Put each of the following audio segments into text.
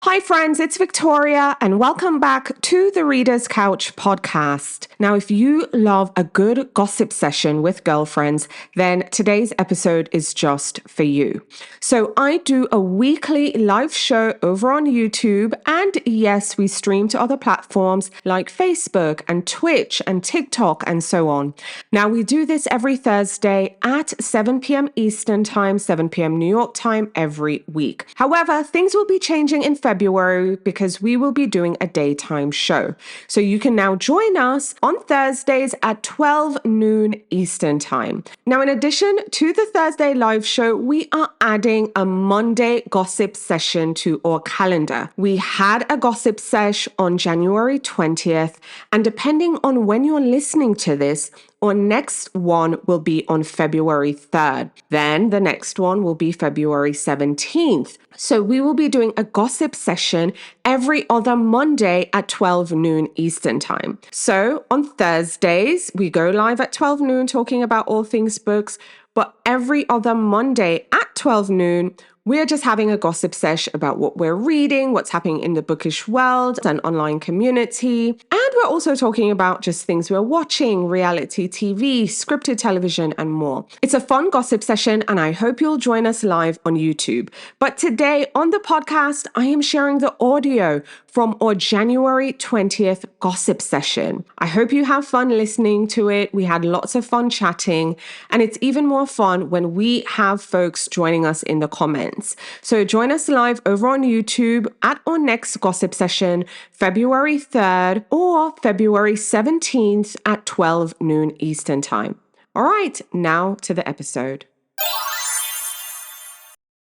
Hi, friends, it's Victoria, and welcome back to the Reader's Couch podcast. Now, if you love a good gossip session with girlfriends, then today's episode is just for you. So, I do a weekly live show over on YouTube, and yes, we stream to other platforms like Facebook and Twitch and TikTok and so on. Now, we do this every Thursday at 7 p.m. Eastern Time, 7 p.m. New York time every week. However, things will be changing in February because we will be doing a daytime show. So you can now join us on Thursdays at 12 noon Eastern Time. Now, in addition to the Thursday live show, we are adding a Monday gossip session to our calendar. We had a gossip sesh on January 20th, and depending on when you're listening to this, our next one will be on February 3rd. Then the next one will be February 17th. So we will be doing a gossip session every other Monday at 12 noon Eastern Time. So on Thursdays, we go live at 12 noon talking about all things books. But every other Monday at 12 noon, we're just having a gossip sesh about what we're reading, what's happening in the bookish world and online community. And we're also talking about just things we're watching, reality TV, scripted television, and more. It's a fun gossip session, and I hope you'll join us live on YouTube. But today on the podcast, I am sharing the audio from our January 20th gossip session. I hope you have fun listening to it. We had lots of fun chatting, and it's even more fun when we have folks joining us in the comments. So join us live over on YouTube at our next gossip session, February 3rd or February 17th at 12 noon Eastern Time. All right, now to the episode.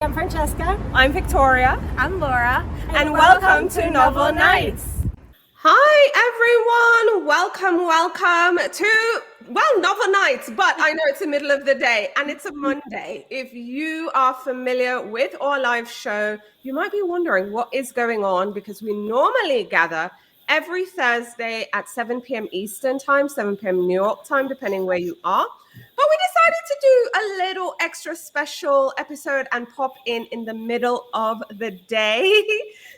I'm Francesca. I'm Victoria. I'm Laura. And welcome to Novel Nights. Hi, everyone. Welcome to, Novel Nights, but I know it's the middle of the day and it's a Monday. If you are familiar with our live show, you might be wondering what is going on because we normally gather every Thursday at 7 p.m. Eastern Time, 7 p.m. New York time, depending where you are. But we decided to do a little extra special episode and pop in the middle of the day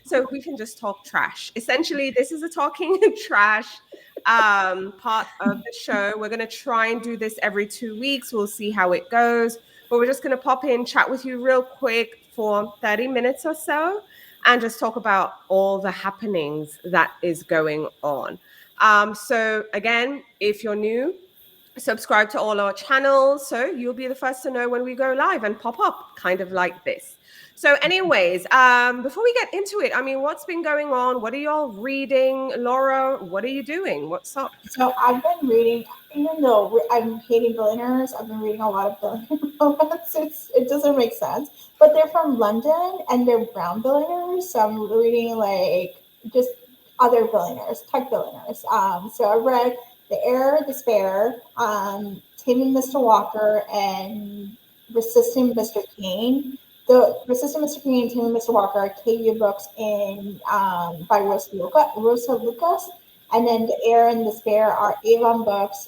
so we can just talk trash. Essentially, this is a talking trash part of the show. We're going to try and do this every 2 weeks. We'll see how it goes. But we're just going to pop in, chat with you real quick for 30 minutes or so, and just talk about all the happenings that is going on. So again, if you're new, subscribe to all our channels so you'll be the first to know when we go live and pop up, kind of like this. So anyways, before we get into it, I mean, what's been going on? What are y'all reading? Laura, what are you doing? What's up? So I've been reading, even though I'm hating billionaires, I've been reading a lot of billionaire romance. It doesn't make sense, but they're from London and they're brown billionaires. So I'm reading like just other billionaires, tech billionaires. So I read The Heir, The Spare, Taming Mr. Walker, and Resisting Mr. Kane. The Resisting Mr. Kane and Taming Mr. Walker are KU books by Rosa Lucas. And then The Heir and The Spare are Avon books.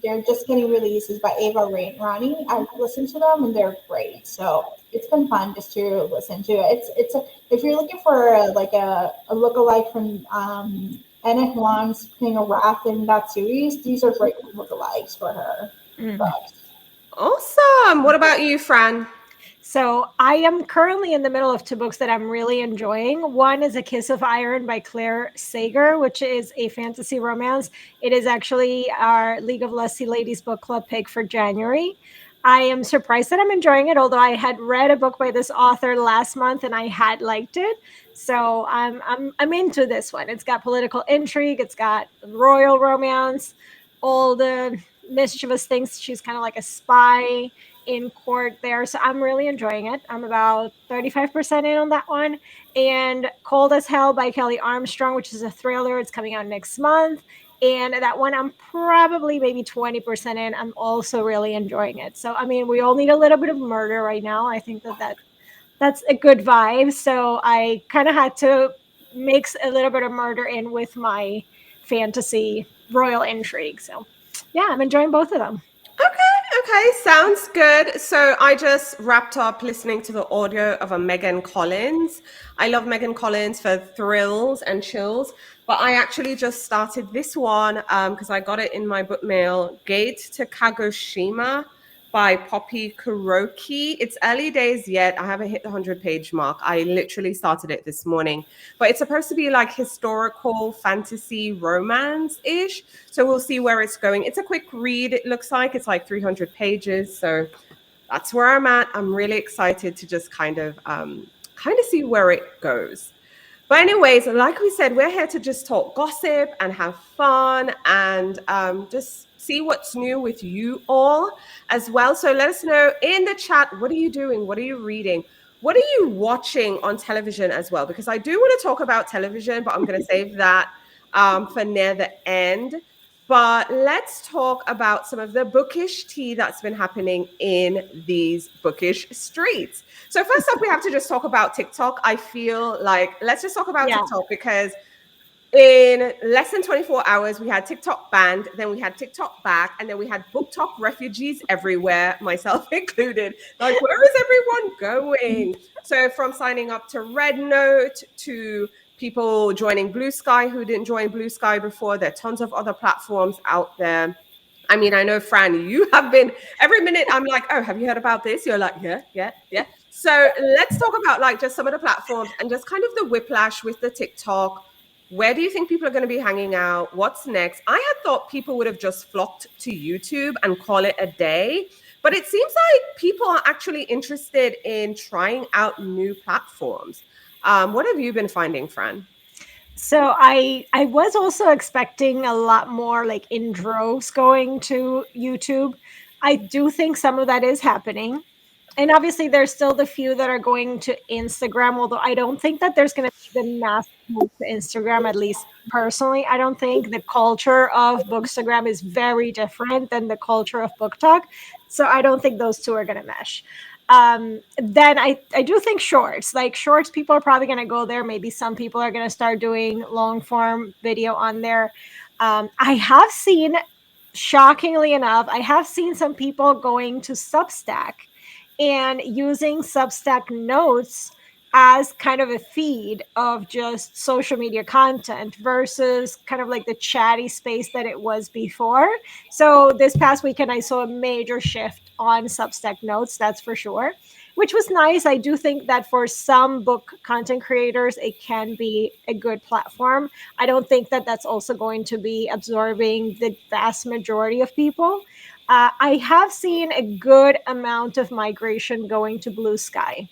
They're just getting releases by Ava Rani. I've listened to them and they're great. So it's been fun just to listen to. If you're looking for a lookalike from Anna Huang's King of Wrath in that series, these are great lookalikes for her books. Awesome. What about you, Fran? So I am currently in the middle of two books that I'm really enjoying. One is A Kiss of Iron by Claire Sager, which is a fantasy romance. It is actually our League of Lusty Ladies book club pick for January. I am surprised that I'm enjoying it, although I had read a book by this author last month and I had liked it. So I'm into this one. It's got political intrigue, it's got royal romance, all the mischievous things. She's kind of like a spy in court there. So I'm really enjoying it. I'm about 35% in on that one. And Cold as Hell by Kelly Armstrong, which is a thriller. It's coming out next month. And that one, I'm probably maybe 20% in. I'm also really enjoying it. So, I mean, we all need a little bit of murder right now. I think that's a good vibe. So I kind of had to mix a little bit of murder in with my fantasy royal intrigue. So yeah, I'm enjoying both of them. Okay, sounds good. So I just wrapped up listening to the audio of a Megan Collins. I love Megan Collins for thrills and chills, but I actually just started this one because I got it in my book mail, Gate to Kagoshima by Poppy Kuroki. It's early days yet. I haven't hit the 100-page mark. I literally started it this morning, but it's supposed to be like historical fantasy romance-ish. So we'll see where it's going. It's a quick read. It looks like it's like 300 pages. So that's where I'm at. I'm really excited to just kind of see where it goes. But anyways, like we said, we're here to just talk gossip and have fun and just see what's new with you all as well. So let us know in the chat, what are you doing? What are you reading? What are you watching on television as well? Because I do want to talk about television, but I'm going to save that for near the end. But let's talk about some of the bookish tea that's been happening in these bookish streets. So first up, we have to just talk about TikTok. I feel like let's just talk about TikTok because in less than 24 hours, we had TikTok banned, then we had TikTok back, and then we had BookTok refugees everywhere, myself included. Like, where is everyone going? So from signing up to RedNote to people joining Blue Sky who didn't join Blue Sky before, there are tons of other platforms out there. I mean, I know, Fran, you have been, every minute I'm like, oh, have you heard about this? You're like, yeah. So let's talk about like just some of the platforms and just kind of the whiplash with the TikTok. Where do you think people are going to be hanging out? What's next? I had thought people would have just flocked to YouTube and call it a day, but it seems like people are actually interested in trying out new platforms. What have you been finding, Fran? So I was also expecting a lot more like in droves going to YouTube. I do think some of that is happening. And obviously there's still the few that are going to Instagram, although I don't think that there's going to be the mass move to Instagram, at least personally. I don't think the culture of Bookstagram is very different than the culture of BookTok. So I don't think those two are going to mesh. Then I do think shorts, people are probably going to go there. Maybe some people are going to start doing long form video on there. I have seen, shockingly enough, I have seen some people going to Substack and using Substack notes as kind of a feed of just social media content versus kind of like the chatty space that it was before. So this past weekend, I saw a major shift on Substack notes, that's for sure, which was nice. I do think that for some book content creators, it can be a good platform. I don't think that that's also going to be absorbing the vast majority of people. I have seen a good amount of migration going to Blue Sky.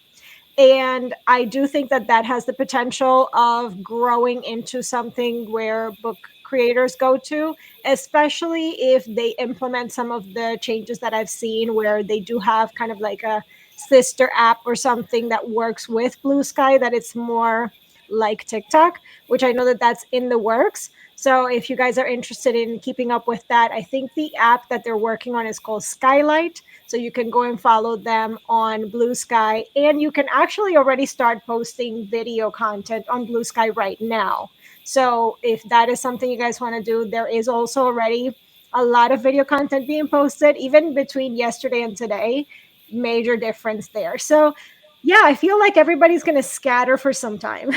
And I do think that that has the potential of growing into something where book creators go to, especially if they implement some of the changes that I've seen where they do have kind of like a sister app or something that works with Blue Sky, that it's more like TikTok, which I know that that's in the works. So if you guys are interested in keeping up with that, I think the app that they're working on is called Skylight. So you can go and follow them on Blue Sky, and you can actually already start posting video content on Blue Sky right now. So if that is something you guys want to do, there is also already a lot of video content being posted, even between yesterday and today. Major difference there. So yeah, I feel like everybody's going to scatter for some time.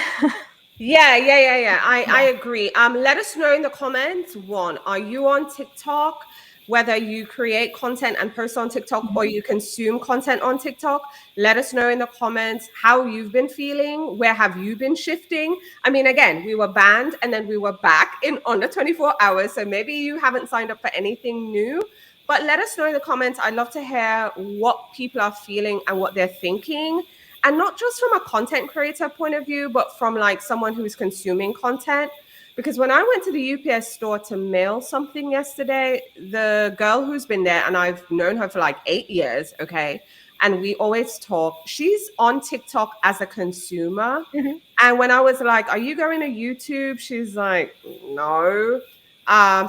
Yeah. I agree. Let us know in the comments. One, are you on TikTok? Whether you create content and post on TikTok or you consume content on TikTok, let us know in the comments how you've been feeling. Where have you been shifting? I mean, again, we were banned and then we were back in under 24 hours. So maybe you haven't signed up for anything new, but let us know in the comments. I'd love to hear what people are feeling and what they're thinking. And not just from a content creator point of view, but from like someone who's consuming content. Because when I went to the UPS store to mail something yesterday, the girl who's been there, and I've known her for like 8 years, okay, and we always talk, she's on TikTok as a consumer. Mm-hmm. And when I was like, are you going to YouTube? She's like, no.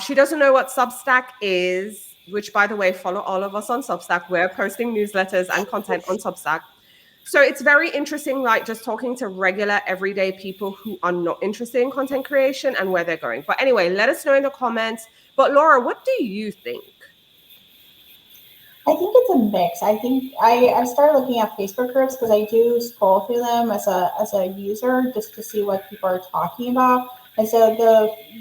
She doesn't know what Substack is, which, by the way, follow all of us on Substack. We're posting newsletters and content on Substack. So it's very interesting, like just talking to regular, everyday people who are not interested in content creation and where they're going. But anyway, let us know in the comments. But Laura, what do you think? I think it's a mix. I think I started looking at Facebook groups because I do scroll through them as a user just to see what people are talking about. And so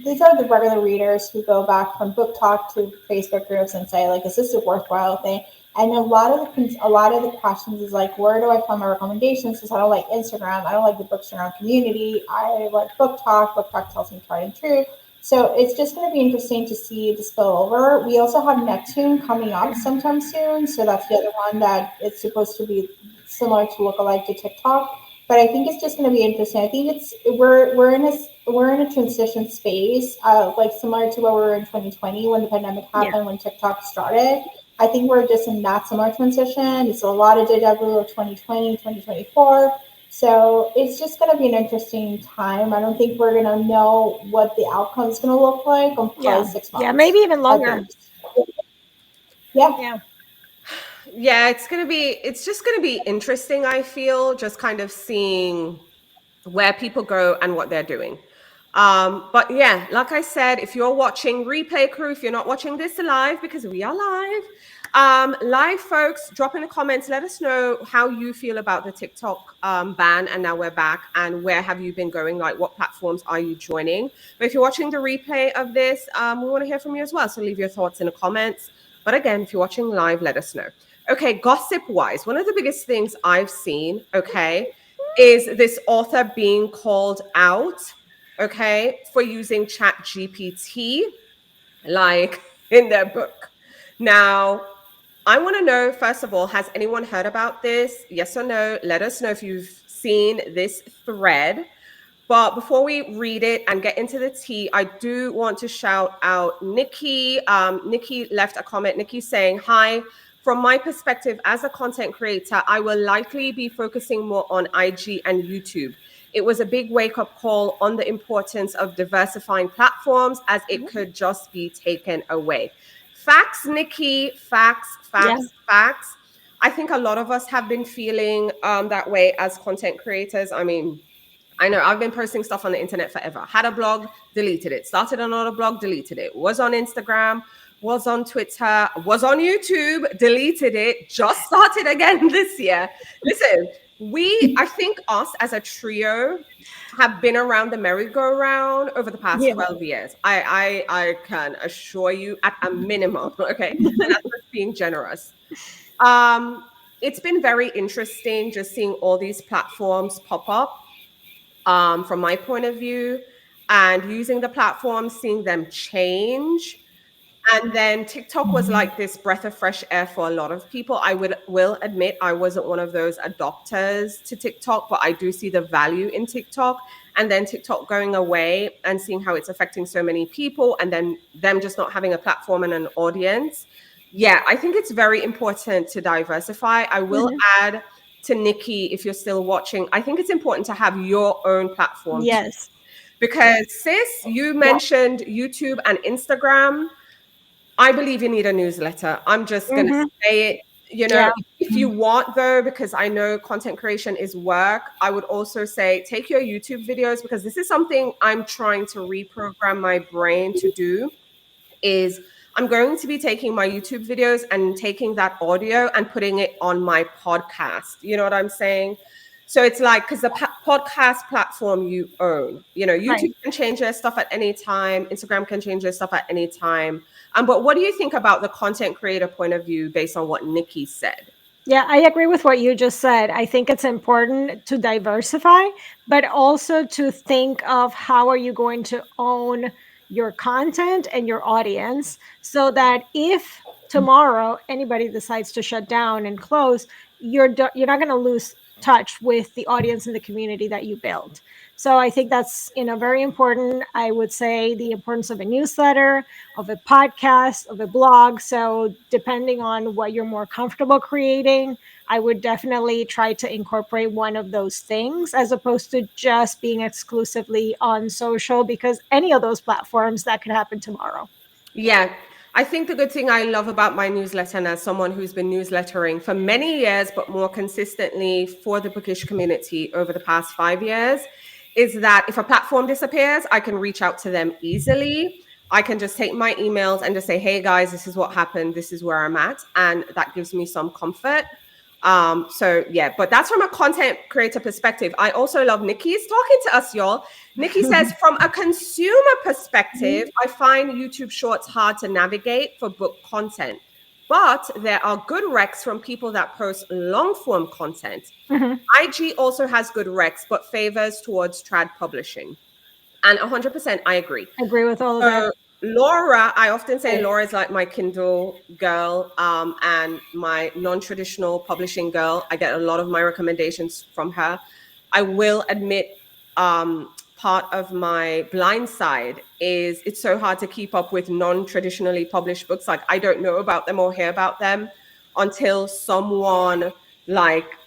these are the regular readers who go back from book talk to Facebook groups and say like, is this a worthwhile thing? And a lot of the questions is like, where do I find my recommendations? Because I don't like Instagram. I don't like the Bookstagram community. I like book talk. Book talk tells me tried and true. So it's just going to be interesting to see the spillover. We also have Neptune coming up sometime soon. So that's the other one that it's supposed to be similar to lookalike to TikTok. But I think it's just going to be interesting. I think we're in a transition space, like similar to where we were in 2020 when the pandemic happened, when TikTok started. I think we're just in that similar transition. It's a lot of deja vu of 2020, 2024. So it's just going to be an interesting time. I don't think we're going to know what the outcome is going to look like until 6 months. Yeah, maybe even longer. Yeah. Yeah, it's just going to be interesting, I feel, just kind of seeing where people go and what they're doing. But yeah, like I said, if you're watching Replay Crew, if you're not watching this live, because we are live, live folks, drop in the comments, let us know how you feel about the TikTok ban, and now we're back, and where have you been going, like what platforms are you joining. But if you're watching the replay of this, we want to hear from you as well, so leave your thoughts in the comments. But again, if you're watching live, let us know. Okay, gossip wise, one of the biggest things I've seen, okay, is this author being called out, okay, for using ChatGPT, like in their book. Now, I want to know, first of all, has anyone heard about this? Yes or no? Let us know if you've seen this thread. But before we read it and get into the tea, I do want to shout out Nikki. Nikki left a comment. Nikki saying, hi, from my perspective as a content creator, I will likely be focusing more on IG and YouTube. It was a big wake-up call on the importance of diversifying platforms, as it could just be taken away. Facts, Nikki, facts. I think a lot of us have been feeling that way as content creators. I mean, I know I've been posting stuff on the internet forever. Had a blog, deleted it. Started another blog, deleted it. Was on Instagram, was on Twitter, was on YouTube, deleted it. Just started again this year. Listen, I think us as a trio have been around the merry-go-round over the past 12 years. I can assure you, at a minimum, okay? And that's just being generous. It's been very interesting just seeing all these platforms pop up. From my point of view, and using the platform, seeing them change. And then TikTok was like this breath of fresh air for a lot of people. I will admit I wasn't one of those adopters to TikTok, but I do see the value in TikTok. And then TikTok going away and seeing how it's affecting so many people, and then them just not having a platform and an audience. Yeah, I think it's very important to diversify. I will add to Nikki, if you're still watching, I think it's important to have your own platform. Yes. Because sis, you mentioned YouTube and Instagram. I believe you need a newsletter. I'm just going to say it. You know, if you want though, because I know content creation is work, I would also say take your YouTube videos, because this is something I'm trying to reprogram my brain to do, is I'm going to be taking my YouTube videos and taking that audio and putting it on my podcast. You know what I'm saying? So it's like, because the podcast platform you own, you know, YouTube can change their stuff at any time. Instagram can change their stuff at any time. But what do you think about the content creator point of view based on what Nikki said? Yeah, I agree with what you just said. I think it's important to diversify, but also to think of how are you going to own your content and your audience, so that if tomorrow anybody decides to shut down and close, you're not going to lose touch with the audience and the community that you build. So I think that's, very important. I would say the importance of a newsletter, of a podcast, of a blog. So depending on what you're more comfortable creating, I would definitely try to incorporate one of those things, as opposed to just being exclusively on social, because any of those platforms, that could happen tomorrow. Yeah. I think the good thing I love about my newsletter, and as someone who's been newslettering for many years, but more consistently for the bookish community over the past 5 years, is that if a platform disappears, I can reach out to them easily. I can just take my emails and just say, hey guys, this is what happened. This is where I'm at. And that gives me some comfort. So yeah, but that's from a content creator perspective. I also love Nikki's talking to us, y'all. Nikki says, from a consumer perspective, I find YouTube Shorts hard to navigate for book content, but there are good recs from people that post long form content. IG also has good recs, but favors towards trad publishing. And 100%, I agree. Agree with all of that. Laura, I often say Laura is like my Kindle girl and my non-traditional publishing girl. I get a lot of my recommendations from her. I will admit part of my blind side is it's so hard to keep up with non-traditionally published books. Like I don't know about them or hear about them until someone like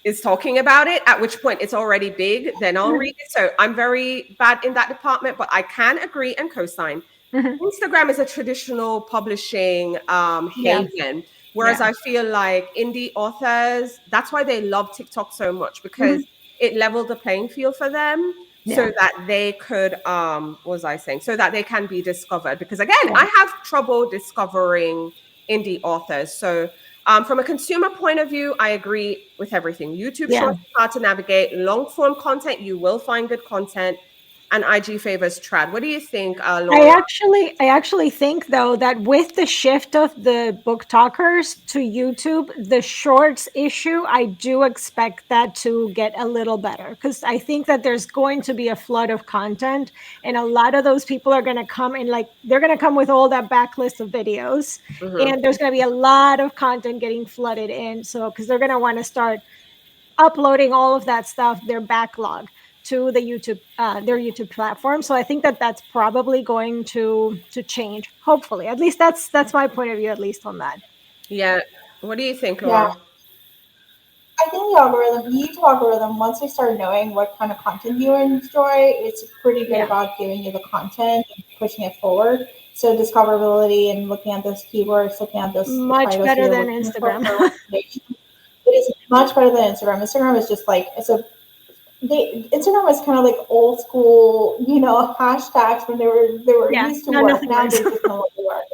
is talking about it, at which point it's already big, then I'll read it. So I'm very bad in that department, but I can agree and co-sign. Instagram is a traditional publishing haven, whereas I feel like indie authors, that's why they love TikTok so much, because it leveled the playing field for them so that they could, what was I saying? So that they can be discovered. Because again, I have trouble discovering indie authors. So from a consumer point of view, I agree with everything. YouTube Shorts is hard to navigate. Long form content, you will find good content. And IG favors trad. What do you think, Laura? I actually think though that with the shift of the book talkers to YouTube, the shorts issue, I do expect that to get a little better, because I think that there's going to be a flood of content, and a lot of those people are going to come in, like they're going to come with all that backlist of videos, and there's going to be a lot of content getting flooded in. So because they're going to want to start uploading all of that stuff, their backlog, to the YouTube, their YouTube platform. So I think that that's probably going to change. Hopefully, at least that's my point of view, at least on that. Yeah. What do you think, Laura? I think the algorithm, the YouTube algorithm, once they start knowing what kind of content you enjoy, it's pretty good about giving you the content and pushing it forward. So discoverability and looking at those keywords, looking at those much better than Instagram. It is much better than Instagram. Instagram is just like Instagram was kind of like old school, hashtags when they were used to work. Now they just no longer work.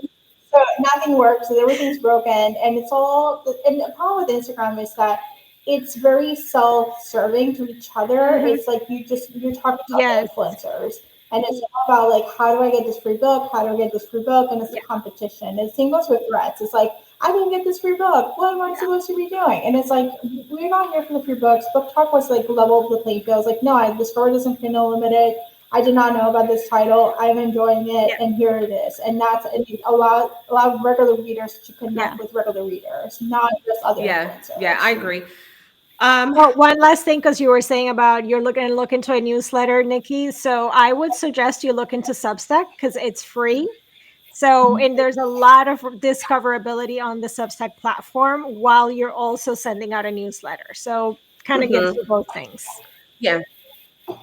So nothing works. So everything's broken, and it's all. And the problem with Instagram is that it's very self-serving to each other. It's like you're talking to influencers, and it's all about like, how do I get this free book? How do I get this free book? And it's a competition. And the same goes with Threads. It's like, I didn't get this free book. What am I supposed to be doing? And it's like, we're not here for the free books. Book Talk was like level of the playing field. I was like, no, the story doesn't Kindle Unlimited. I did not know about this title. I'm enjoying it, and here it is. And that's a lot of regular readers to connect with regular readers, not just other influencers. Yeah, I agree. Well, one last thing, because you were saying about you're looking to look into a newsletter, Nikki. So I would suggest you look into Substack, because it's free. So, and there's a lot of discoverability on the Substack platform while you're also sending out a newsletter. So kind of gets you both things. Yeah.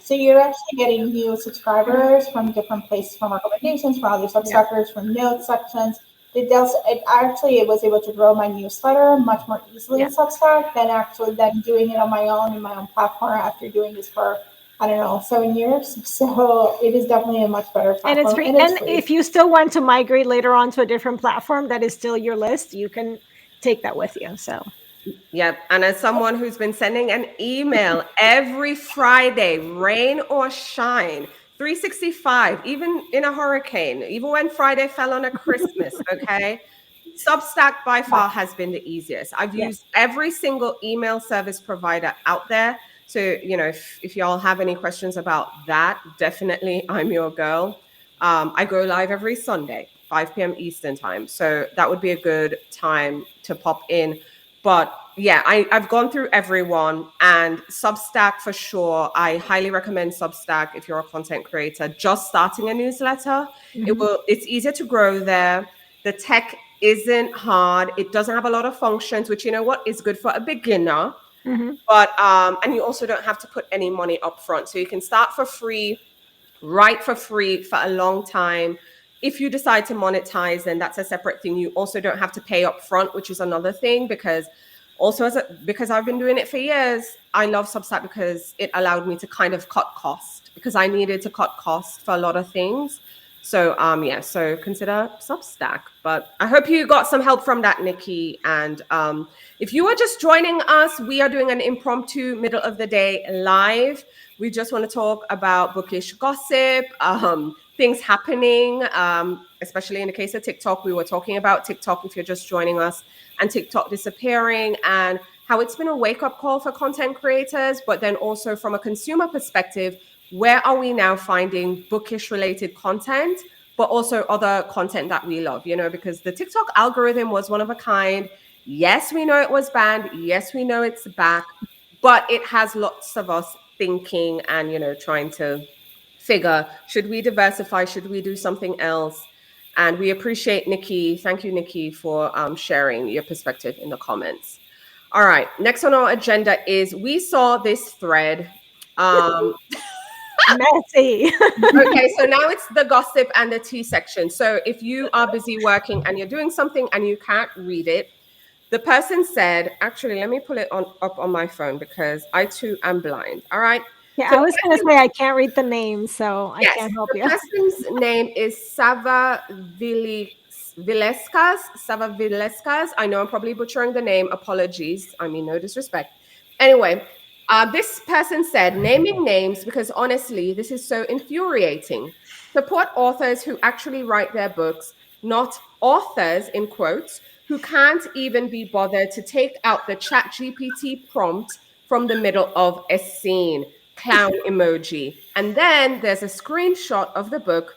So you're actually getting new subscribers from different places, from recommendations, from other Substackers, from notes sections. It was able to grow my newsletter much more easily in Substack than doing it on my own platform after doing this for, I don't know, 7 years. So it is definitely a much better platform. And it's free. And if you still want to migrate later on to a different platform that is still your list, you can take that with you. So. Yep. And as someone who's been sending an email every Friday, rain or shine, 365, even in a hurricane, even when Friday fell on a Christmas, okay? Substack by far has been the easiest. I've used every single email service provider out there. So, if y'all have any questions about that, definitely I'm your girl. I go live every Sunday, 5 p.m. Eastern time. So that would be a good time to pop in. But yeah, I've gone through everyone, and Substack for sure. I highly recommend Substack if you're a content creator just starting a newsletter. It's easier to grow there. The tech isn't hard. It doesn't have a lot of functions, which is good for a beginner. But and you also don't have to put any money up front. So you can start for free, write for free for a long time. If you decide to monetize, then that's a separate thing. You also don't have to pay up front, which is another thing, because I've been doing it for years. I love Substack because it allowed me to kind of cut cost, because I needed to cut cost for a lot of things. So so consider Substack. But I hope you got some help from that, Nikki. And if you are just joining us, we are doing an impromptu middle of the day live. We just want to talk about bookish gossip, things happening, especially in the case of TikTok. We were talking about TikTok if you're just joining us, and TikTok disappearing, and how it's been a wake-up call for content creators, but then also from a consumer perspective, where are we now finding bookish related content, but also other content that we love, because the TikTok algorithm was one of a kind. Yes, we know it was banned. Yes, we know it's back, but it has lots of us thinking and, trying to figure, should we diversify? Should we do something else? And we appreciate Nikki. Thank you, Nikki, for sharing your perspective in the comments. All right. Next on our agenda is we saw this thread. Messy. Okay, so now it's the gossip and the tea section. So if you are busy working and you're doing something and you can't read it, the person said, actually, let me pull it up on my phone because I too am blind. All right. Yeah, So I was going to say I can't read the name, so I can't help you. The person's name is Sava Vilescas. Sava Vilescas. I know I'm probably butchering the name. Apologies. I mean, no disrespect. Anyway, this person said, naming names because honestly, this is so infuriating. Support authors who actually write their books, not authors, in quotes, who can't even be bothered to take out the ChatGPT prompt from the middle of a scene. Clown emoji. And then there's a screenshot of the book.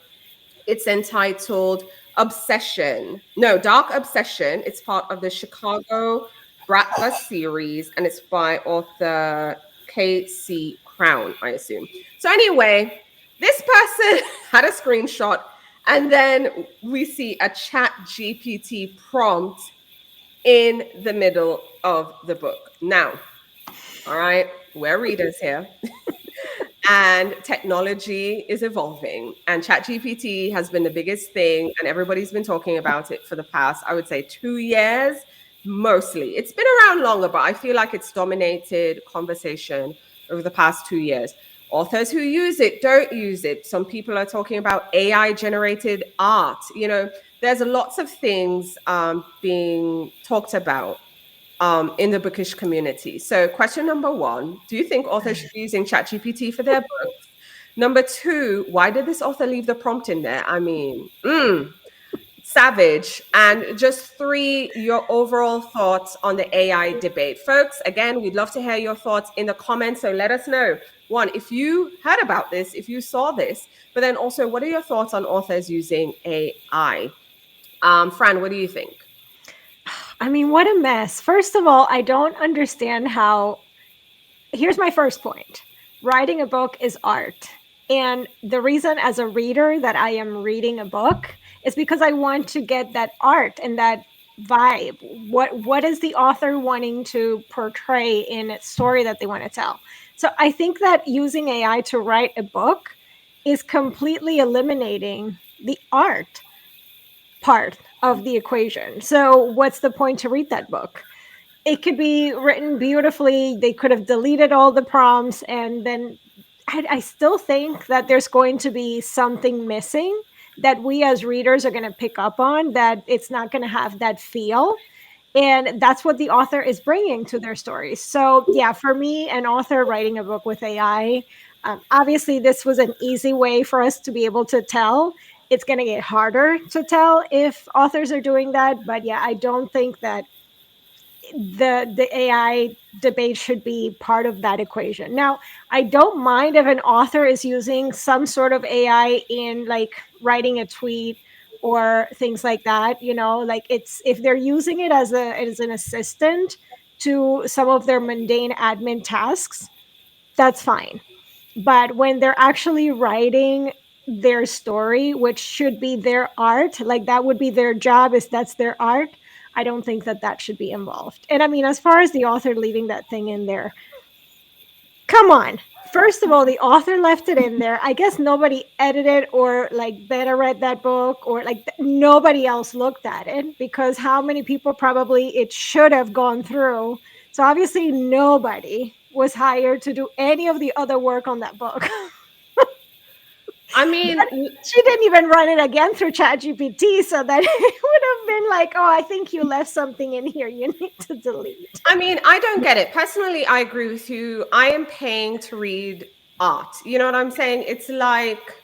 It's entitled Obsession. No, Dark Obsession. It's part of the Chicago Brat Bus series, and it's by author K.C. Crown, I assume. So anyway, this person had a screenshot, and then we see a ChatGPT prompt in the middle of the book. Now, all right, we're readers here. And technology is evolving, and ChatGPT has been the biggest thing, and everybody's been talking about it for the past, I would say, 2 years, mostly. It's been around longer, but I feel like it's dominated conversation over the past 2 years. Authors who use it don't use it. Some people are talking about AI-generated art. There's lots of things being talked about in the bookish community. So question number 1, do you think authors should be using ChatGPT for their books? Number 2, why did this author leave the prompt in there? I mean, savage. And just 3, your overall thoughts on the AI debate. Folks, again, we'd love to hear your thoughts in the comments. So let us know. 1, if you heard about this, if you saw this, but then also, what are your thoughts on authors using AI? Fran, what do you think? I mean, what a mess. First of all, I don't understand how. Here's my first point. Writing a book is art. And the reason as a reader that I am reading a book is because I want to get that art and that vibe. What is the author wanting to portray in its story that they want to tell? So I think that using AI to write a book is completely eliminating the art part of the equation. So what's the point to read that book? It could be written beautifully. They could have deleted all the prompts, and then I still think that there's going to be something missing that we as readers are going to pick up on, that it's not going to have that feel. And that's what the author is bringing to their stories. So yeah, for me, an author writing a book with AI, obviously this was an easy way for us to be able to tell. It's going to get harder to tell if authors are doing that. But yeah, I don't think that the AI debate should be part of that equation. Now, I don't mind if an author is using some sort of AI in like writing a tweet or things like that. Like it's, if they're using it as an assistant to some of their mundane admin tasks, that's fine. But when they're actually writing their story, which should be their art, like that would be their job, is that's their art, I don't think that should be involved. And I mean, as far as the author leaving that thing in there, come on. First of all, the author left it in there. I guess nobody edited or like beta read that book, or like nobody else looked at it, because how many people probably it should have gone through. So obviously nobody was hired to do any of the other work on that book. I mean, She didn't even run it again through ChatGPT, so that it would have been like, oh, I think you left something in here you need to delete. I don't get it. Personally, I agree with you. I am paying to read art. You know what I'm saying? It's like,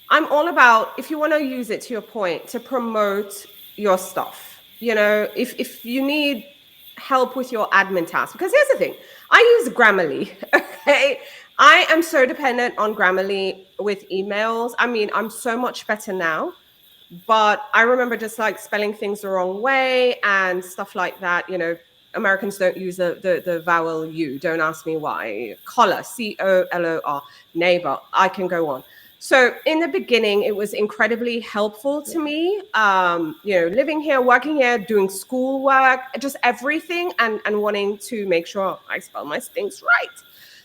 I'm all about, if you want to use it, to your point, to promote your stuff. You know, if you need help with your admin tasks, because here's the thing, I use Grammarly. Okay, I am so dependent on Grammarly with emails. I mean, I'm so much better now, but I remember just like spelling things the wrong way and stuff like that. You know, Americans don't use the vowel U. Don't ask me why. Collar, COLOR, neighbor. I can go on. So in the beginning, it was incredibly helpful to me. You know, living here, working here, doing schoolwork, just everything, and wanting to make sure I spell my things right.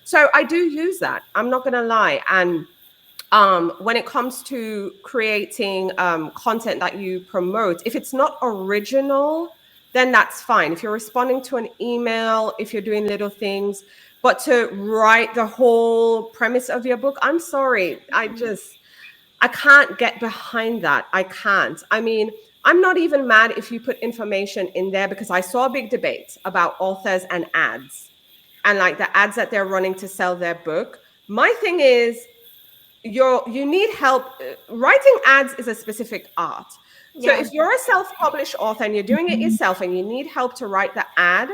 So I do use that. I'm not gonna lie. And when it comes to creating content that you promote, if it's not original, then that's fine. If you're responding to an email, if you're doing little things, but to write the whole premise of your book, I'm sorry. I can't get behind that. I can't. I mean, I'm not even mad if you put information in there, because I saw a big debate about authors and ads and like the ads that they're running to sell their book. My thing is, you need help. Writing ads is a specific art. So if you're a self-published author and you're doing it yourself and you need help to write the ad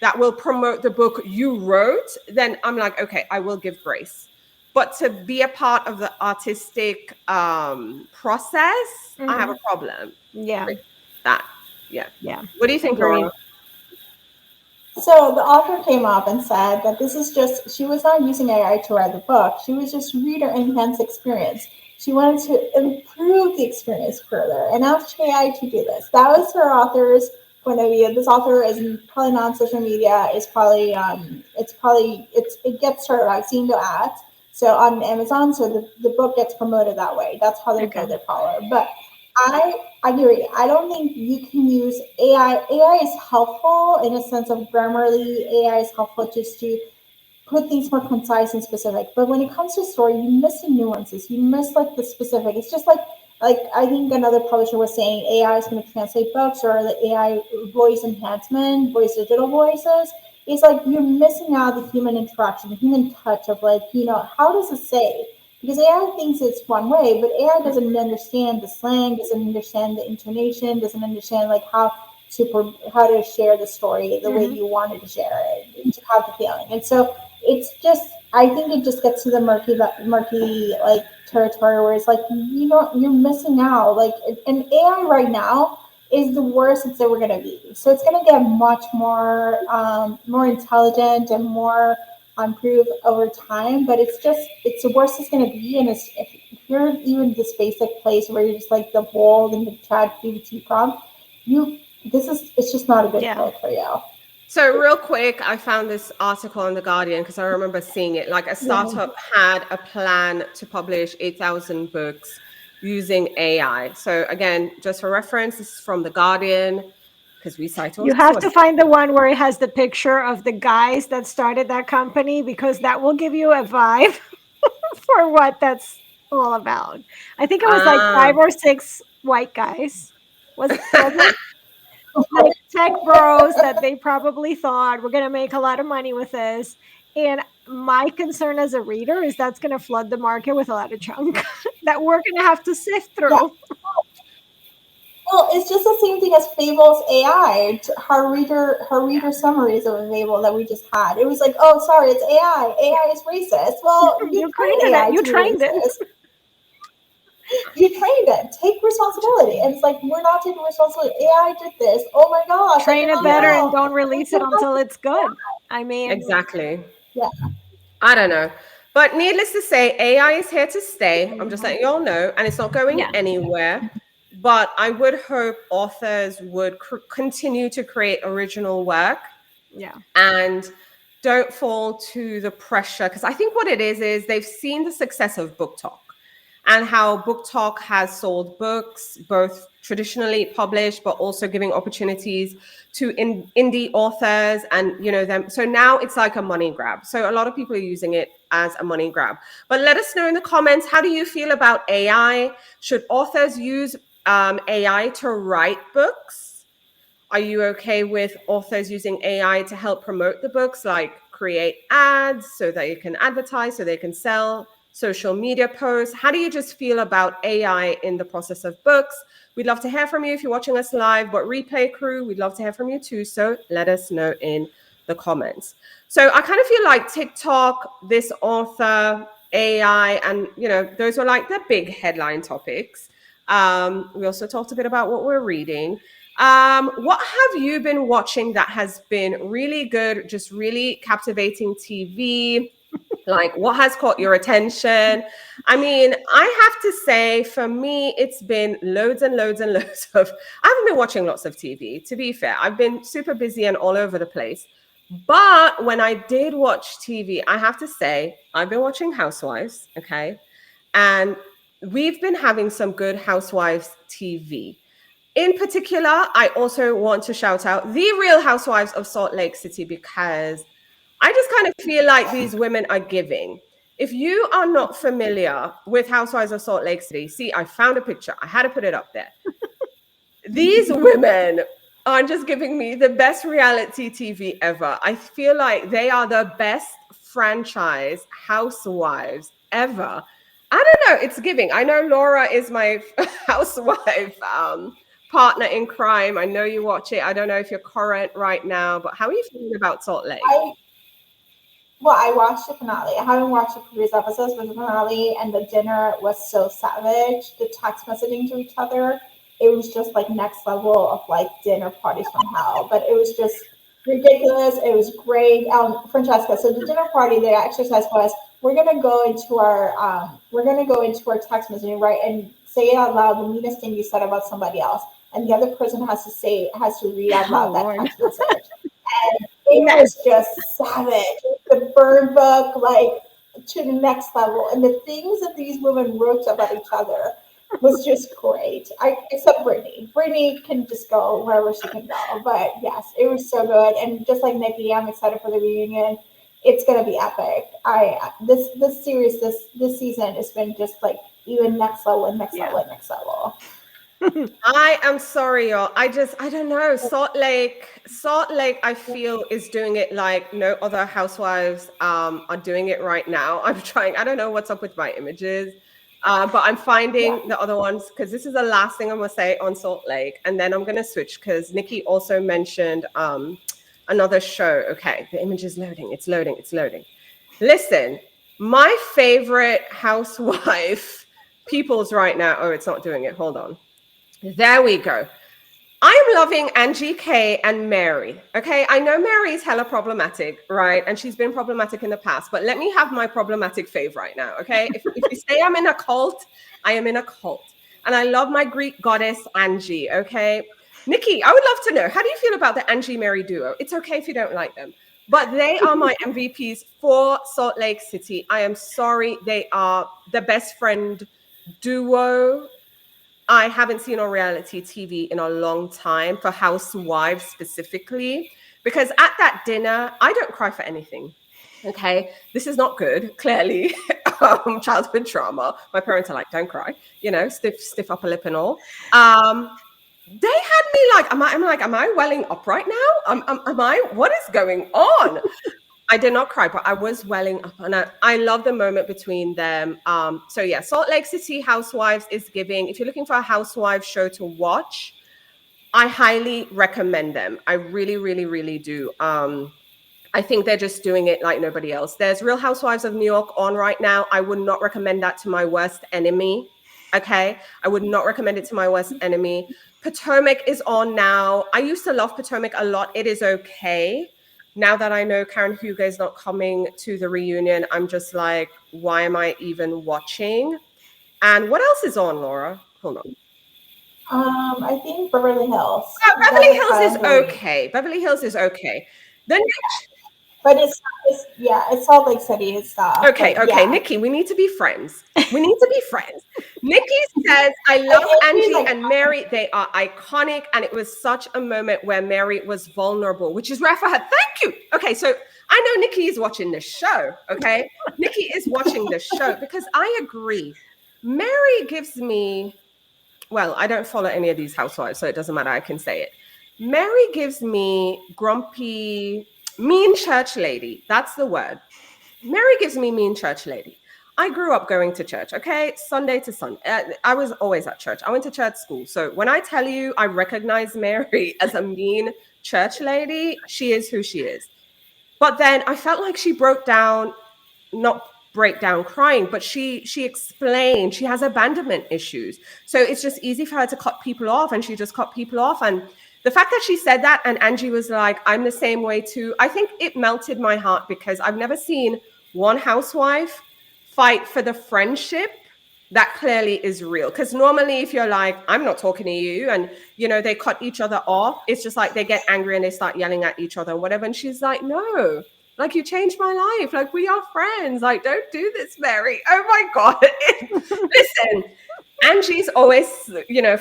that will promote the book you wrote, then I'm like, okay, I will give grace. But to be a part of the artistic process, I have a problem. Yeah. With that. Yeah. Yeah. What do you think, Laura? So the author came up and said that this is just, she was not using AI to write the book. She was just reader enhanced experience. She wanted to improve the experience further and asked AI to do this. That was her author's point of view. This author is probably not on social media. It's probably it gets her. I've seen the ads. So on Amazon, so the book gets promoted that way. That's how they build their follower. But I agree. I don't think you can use AI. AI is helpful in a sense of Grammarly. AI is helpful just to put things more concise and specific. But when it comes to story, you miss the nuances. You miss like the specific. It's just like I think another publisher was saying AI is going to translate books, or the AI voice enhancement, voice digital voices. It's like you're missing out the human interaction, the human touch of like, you know, how does it say? Because AI thinks it's one way, but AI doesn't understand the slang, doesn't understand the intonation, doesn't understand like how to share the story the way you wanted to share it, to have the feeling. And so it's just, I think it just gets to the murky like territory where it's like you're missing out. Like, and AI right now is the worst it's ever gonna be. So it's gonna get much more intelligent and more improved over time. But it's the worst it's gonna be. And if you're even this basic place where you're just like the bold and the ChatGPT prompt, it's just not a good fit for you. So real quick, I found this article on The Guardian because I remember seeing it. Like a startup had a plan to publish 8,000 books using AI. So again, just for reference, this is from The Guardian because we cite all. You have to find the one where it has the picture of the guys that started that company, because that will give you a vibe for what that's all about. I think it was like 5 or 6 white guys. Was it? Like tech bros that they probably thought we're going to make a lot of money with this. And my concern as a reader is that's going to flood the market with a lot of junk that we're going to have to sift through. Yeah. Well, it's just the same thing as Fable's AI. Her reader summaries of Fable that we just had. It was like, oh, sorry, it's AI. AI is racist. Well, you trained it. You trained it. You trained it. Take responsibility. And it's like, we're not taking responsibility. AI did this. Oh my gosh. Train it better and don't release it until it's good. I mean. Exactly. Yeah. I don't know. But needless to say, AI is here to stay. I'm just letting you all know. And it's not going anywhere. But I would hope authors would continue to create original work. Yeah. And don't fall to the pressure. Because I think what it is they've seen the success of BookTok. And how BookTok has sold books, both traditionally published, but also giving opportunities to indie authors and, them. So now it's like a money grab. So a lot of people are using it as a money grab. But let us know in the comments, how do you feel about AI? Should authors use AI to write books? Are you okay with authors using AI to help promote the books, like create ads so that you can advertise, so they can sell, social media posts? How do you just feel about AI in the process of books? We'd love to hear from you if you're watching us live, but replay crew, we'd love to hear from you too. So let us know in the comments. So I kind of feel like TikTok, this author, AI, and those were like the big headline topics. We also talked a bit about what we're reading. What have you been watching that has been really good, just really captivating TV? Like, what has caught your attention? I mean, I have to say, for me, it's been loads and loads and loads of, I haven't been watching lots of TV, to be fair. I've been super busy and all over the place. But when I did watch TV, I have to say, I've been watching Housewives, okay? And we've been having some good Housewives TV. In particular, I also want to shout out The Real Housewives of Salt Lake City, because I just kind of feel like these women are giving. If you are not familiar with Housewives of Salt Lake City, see, I found a picture. I had to put it up there. These women are just giving me the best reality TV ever. I feel like they are the best franchise housewives ever. I don't know. It's giving. I know Laura is my housewife partner in crime. I know you watch it. I don't know if you're current right now, but how are you feeling about Salt Lake? I watched the finale. I haven't watched the previous episodes, but the finale and the dinner was so savage. The text messaging to each other, it was just like next level of like dinner parties from hell. But it was just ridiculous. It was great. Francesca, so the dinner party, the exercise was, we're gonna go into our text messaging, right, and say it out loud, the meanest thing you said about somebody else, and the other person has to read out loud that text message. And it was just savage. The burn book, like, to the next level. And the things that these women wrote about each other was just great. Except Brittany. Brittany can just go wherever she can go. But yes, it was so good. And just like Nikki, I'm excited for the reunion. It's gonna be epic. This series, this season has been just like even next level. I am sorry, y'all. I don't know. Salt Lake, I feel, is doing it like no other housewives are doing it right now. I'm trying. I don't know what's up with my images, but I'm finding the other ones, because this is the last thing I'm gonna say on Salt Lake, and then I'm gonna switch because Nikki also mentioned another show. Okay, the image is loading. It's loading. Listen, my favorite housewife peoples right now. Oh, it's not doing it. Hold on. There we go. I'm loving Angie K and Mary. Okay, I know Mary's hella problematic, right? And she's been problematic in the past, but let me have my problematic fave right now, okay? If you say I'm in a cult, I am in a cult. And I love my Greek goddess, Angie, okay? Nikki, I would love to know, how do you feel about the Angie Mary duo? It's okay if you don't like them, but they are my MVPs for Salt Lake City. I am sorry, they are the best friend duo I haven't seen on reality TV in a long time, for housewives specifically, because at that dinner, I don't cry for anything. Okay, this is not good, clearly. Childhood trauma. My parents are like, don't cry, stiff upper lip and all. They had me like, am I welling up right now? What is going on? I did not cry, but I was welling up, and I love the moment between them. So yeah, Salt Lake City Housewives is giving. If you're looking for a housewife show to watch, I highly recommend them. I really, really, really do. I think they're just doing it like nobody else. There's Real Housewives of New York on right now. I would not recommend that to my worst enemy. Okay, I would not recommend it to my worst enemy. Potomac is on now. I used to love Potomac a lot. It is okay. Now that I know Karen Huger is not coming to the reunion, I'm just like, why am I even watching? And what else is on, Laura? Hold on. I think Beverly Hills. Beverly Hills is okay. Beverly Hills is okay. But it's Salt Lake City and stuff. Okay. Yeah. Nikki, we need to be friends. Nikki says, I love Angie and Mary. They are iconic. And it was such a moment where Mary was vulnerable, which is rare for her. Thank you. Okay, so I know Nikki is watching this show, okay? Nikki is watching this show because I agree. Mary gives me, well, I don't follow any of these housewives, so it doesn't matter. I can say it. Mary gives me grumpy, mean church lady. That's the word. Mary gives me mean church lady. I grew up going to church, okay? Sunday to Sunday. I was always at church. I went to church school. So when I tell you I recognize Mary as a mean church lady, she is who she is. But then I felt like she broke down, not break down crying, but she explained she has abandonment issues. So it's just easy for her to cut people off, and she just cut people off. And the fact that she said that and Angie was like, I'm the same way too, I think it melted my heart because I've never seen one housewife fight for the friendship that clearly is real. Because normally if you're like, I'm not talking to you, and they cut each other off, it's just like they get angry and they start yelling at each other and whatever. And she's like, no, like, you changed my life. Like, we are friends. Like, don't do this, Mary. Oh my God. Listen, Angie's always,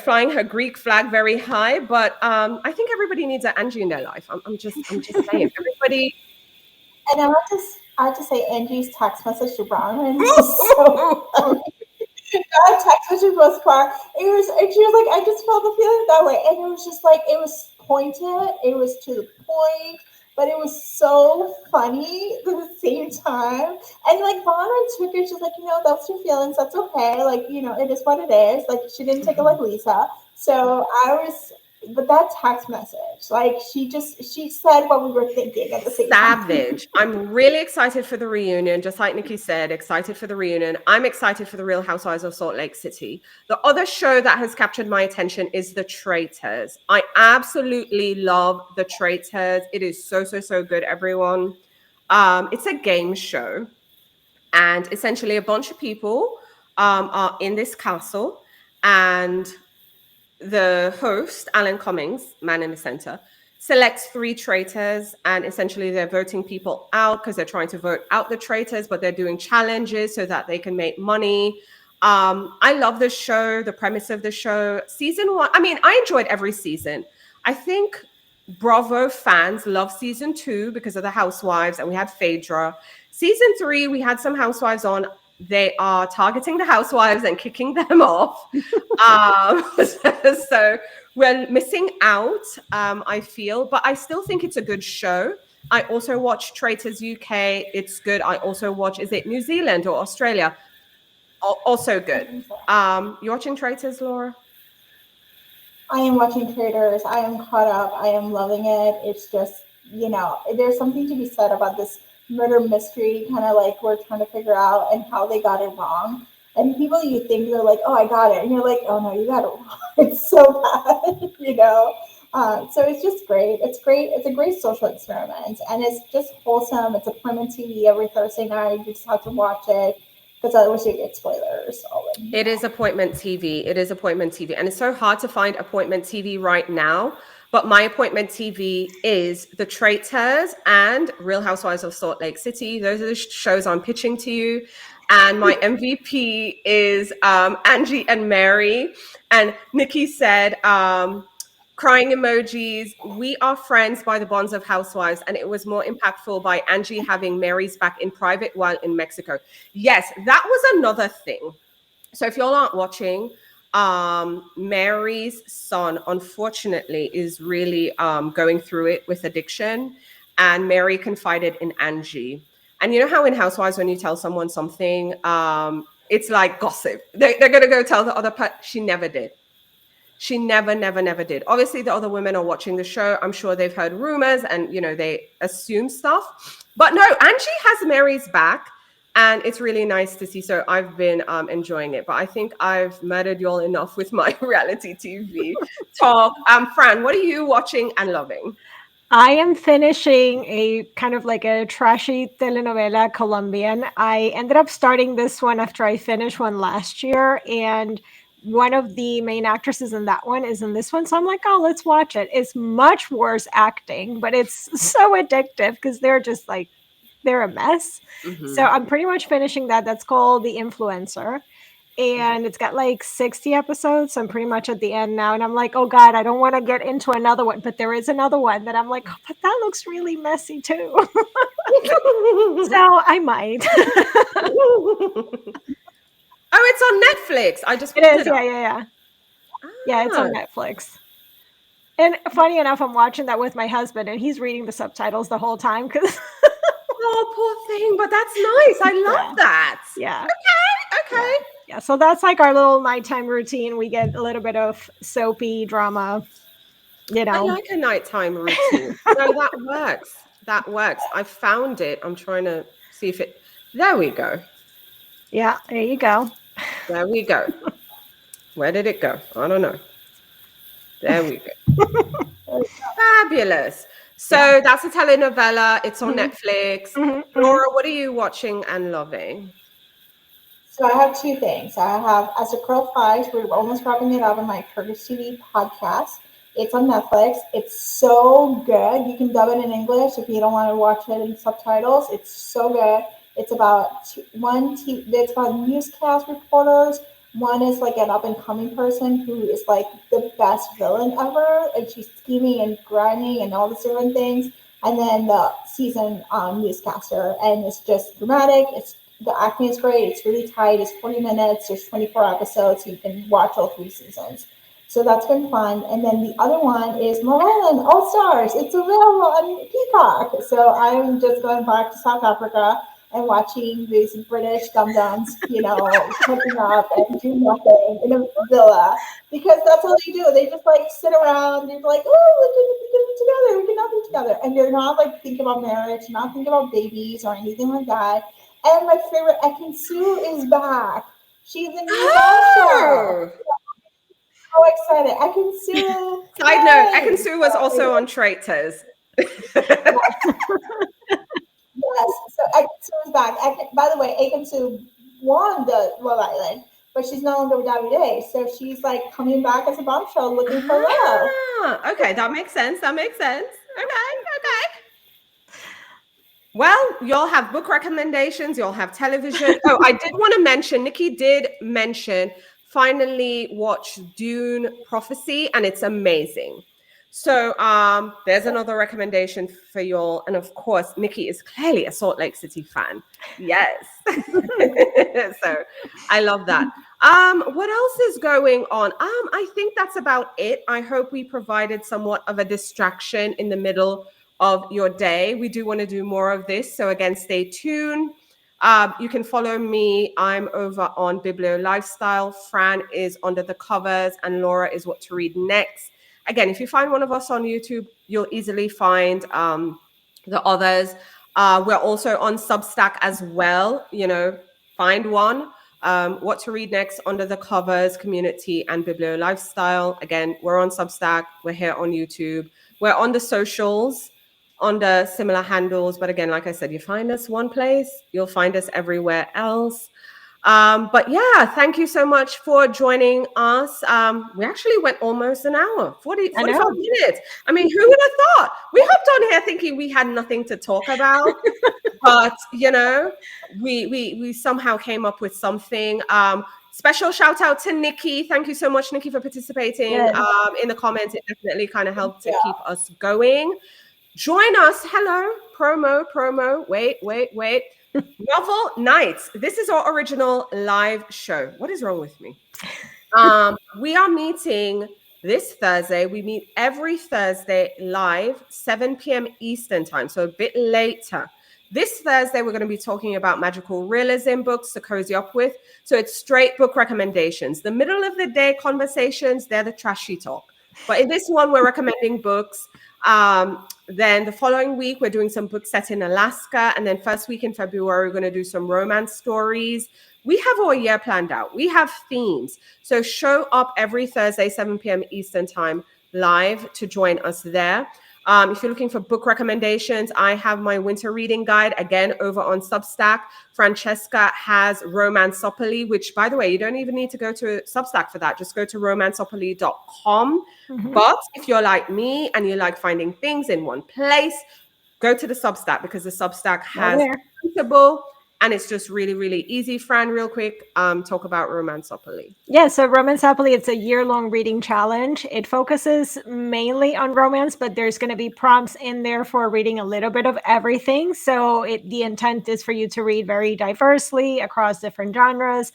flying her Greek flag very high, but I think everybody needs an Angie in their life. I'm just saying, everybody. And I have to say, Angie's text message to Bronwyn was so funny. That text message was far. And she was like, I just felt the feeling that way. And it was just like, it was pointed, it was to the point, but it was so funny at the same time. And like Bronwyn took it, she's like, that's your feelings, that's okay. Like, it is what it is. Like, she didn't take it like Lisa. So but that text message, like, she said what we were thinking at the same time. Savage. I'm really excited for the reunion. Just like Nikki said, excited for the reunion. I'm excited for the Real Housewives of Salt Lake City. The other show that has captured my attention is The Traitors. I absolutely love The Traitors. It is so, so, so good, everyone. It's a game show. And essentially a bunch of people are in this castle, and the host, Alan Cummings, man in the center, selects 3 traitors, and essentially they're voting people out because they're trying to vote out the traitors, but they're doing challenges so that they can make money. I love this show, the premise of the show. Season 1, I mean, I enjoyed every season. I think Bravo fans love season 2 because of the housewives, and we had Phaedra. Season 3, we had some housewives on. They are targeting the housewives and kicking them off. So we're missing out, I feel, but I still think it's a good show. I also watch Traitors UK. It's good. I also watch, is it New Zealand or Australia? Also good. You watching Traitors, Laura? I am watching Traitors. I am caught up. I am loving it. It's just, there's something to be said about this murder mystery, kind of like we're trying to figure out and how they got it wrong. And people, you think they're like, oh, I got it. And you're like, oh no, you got it wrong. It's so bad, So it's just great. It's great. It's a great social experiment, and it's just wholesome. It's appointment TV every Thursday night. You just have to watch it because otherwise you get spoilers. It is appointment TV. It is appointment TV. And it's so hard to find appointment TV right now. But my appointment TV is The Traitors and Real Housewives of Salt Lake City. Those are the shows I'm pitching to you. And my MVP is Angie and Mary. And Nikki said, crying emojis, we are friends by the bonds of housewives. And it was more impactful by Angie having Mary's back in private while in Mexico. Yes, that was another thing. So if y'all aren't watching, Mary's son, unfortunately, is really going through it with addiction. And Mary confided in Angie. And you know how in Housewives, when you tell someone something, it's like gossip. They're going to go tell the other part. She never did. She never did. Obviously, the other women are watching the show. I'm sure they've heard rumors and, they assume stuff. But no, Angie has Mary's back. And it's really nice to see. So I've been enjoying it. But I think I've murdered you all enough with my reality TV talk. Fran, what are you watching and loving? I am finishing a kind of like a trashy telenovela Colombian. I ended up starting this one after I finished one last year. And one of the main actresses in that one is in this one. So I'm like, oh, let's watch it. It's much worse acting, but it's so addictive because they're just like, they're a mess. Mm-hmm. So I'm pretty much finishing that. That's called The Influencer. And it's got like 60 episodes. So I'm pretty much at the end now. And I'm like, oh God, I don't want to get into another one. But there is another one that I'm like, oh, but that looks really messy too. So I might. Oh, it's on Netflix. I just It pulled is. it up. Yeah. Yeah, it's on Ah. Netflix. And funny enough, I'm watching that with my husband, and he's reading the subtitles the whole time because Oh, poor thing. But that's nice. I love that. yeah. Okay. Yeah, so that's like our little nighttime routine. We get a little bit of soapy drama, I like a nighttime routine. No, that works. That works. I found it. I'm trying to see if it. There we go. Yeah, there you go. There we go. Where did it go? I don't know. There we go. Fabulous. So that's a telenovela. It's on Netflix. Laura, what are you watching and loving? So I have two things. I have As the Crow Flies. We're almost wrapping it up in my Turkish TV podcast. It's on Netflix. It's so good. You can dub it in English if you don't want to watch it in subtitles. It's so good. It's about it's about newscast reporters. One is like an up and coming person who is like the best villain ever, and she's scheming and grinding and all these different things. And then the season newscaster, and it's just dramatic. The acting is great. It's really tight. It's 40 minutes. There's 24 episodes. So you can watch all 3 seasons. So that's been fun. And then the other one is Love Island All Stars. It's available on Peacock. So I'm just going back to South Africa and watching these British dum-dums, hooking up and do nothing in a villa, because that's all they do. They just like sit around and you're like, oh, we can not be together. And you're not like thinking about marriage, not thinking about babies or anything like that. And my favorite, Ekin Su, is back. She's in the show. So excited. Ekin Su. Side note, Ekin Su was also on Traitors. Yes, so Ekin Su is back. By the way, Ekin Su won the Love Island, but she's no longer with WDA. So she's like coming back as a bombshell looking for love. Okay, that makes sense. Okay. Well, you'll have book recommendations, you'll have television. Oh, I did want to mention, Nikki did mention, finally watch Dune Prophecy, and it's amazing. So there's another recommendation for y'all. And of course, Nikki is clearly a Salt Lake City fan. Yes. So I love that. What else is going on? I think that's about it. I hope we provided somewhat of a distraction in the middle of your day. We do want to do more of this. So again, stay tuned. You can follow me. I'm over on Biblio Lifestyle. Fran is under the covers and Laura is What to Read Next. Again, if you find one of us on YouTube, you'll easily find the others. We're also on Substack as well. Find one. What to Read Next, Under the Covers community, and Biblio Lifestyle. Again, we're on Substack. We're here on YouTube. We're on the socials under similar handles. But again, like I said, you find us one place, you'll find us everywhere else. But yeah, thank you so much for joining us. We actually went almost an hour, 45 minutes. I mean, who would have thought? We hopped on here thinking we had nothing to talk about, but we somehow came up with something. Special shout out to Nikki. Thank you so much, Nikki, for participating in the comments. It definitely kind of helped to keep us going. Join us. Hello, promo. Wait. Novel Nights. This is our original live show. What is wrong with me? We are meeting this Thursday. We meet every Thursday live, 7 p.m. Eastern time, so a bit later. This Thursday, we're going to be talking about magical realism books to cozy up with. So it's straight book recommendations. The middle of the day conversations, they're the trashy talk. But in this one, we're recommending books. Then the following week, we're doing some books set in Alaska. And then first week in February, we're going to do some romance stories. We have our year planned out. We have themes. So show up every Thursday, 7 p.m. Eastern time live to join us there. If you're looking for book recommendations, I have my winter reading guide, again, over on Substack. Francesca has Romanceopoly, which, by the way, you don't even need to go to Substack for that. Just go to romanceopoly.com. Mm-hmm. But if you're like me and you like finding things in one place, go to the Substack, because the Substack has printable and it's just really, really easy. Fran, real quick, talk about Romanceopoly. Yeah, so Romanceopoly, it's a year-long reading challenge. It focuses mainly on romance, but there's going to be prompts in there for reading a little bit of everything. So the intent is for you to read very diversely across different genres,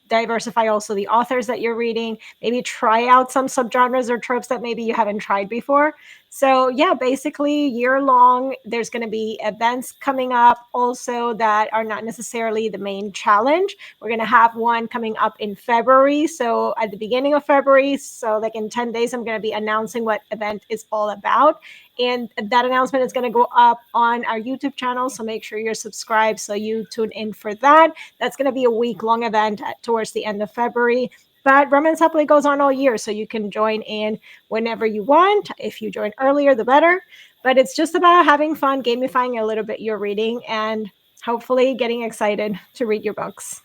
diversify also the authors that you're reading, maybe try out some subgenres or tropes that maybe you haven't tried before. So yeah, basically year long, there's going to be events coming up also that are not necessarily the main challenge. We're going to have one coming up in February. So at the beginning of February, so like in 10 days, I'm going to be announcing what event is all about. And that announcement is going to go up on our YouTube channel. So make sure you're subscribed so you tune in for that. That's going to be a week-long event towards the end of February. But Romanceopoly goes on all year, so you can join in whenever you want. If you join earlier, the better. But it's just about having fun, gamifying a little bit your reading, and hopefully getting excited to read your books.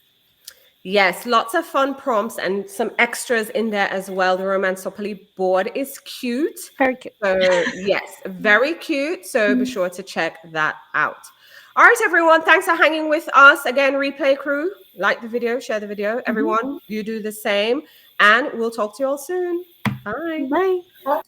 Yes, lots of fun prompts and some extras in there as well. The Romanceopoly board is cute. Very cute. So yes, very cute. So be sure to check that out. All right, everyone. Thanks for hanging with us. Again, Replay crew, like the video, share the video. Everyone, you do the same. And we'll talk to you all soon. Bye. Bye.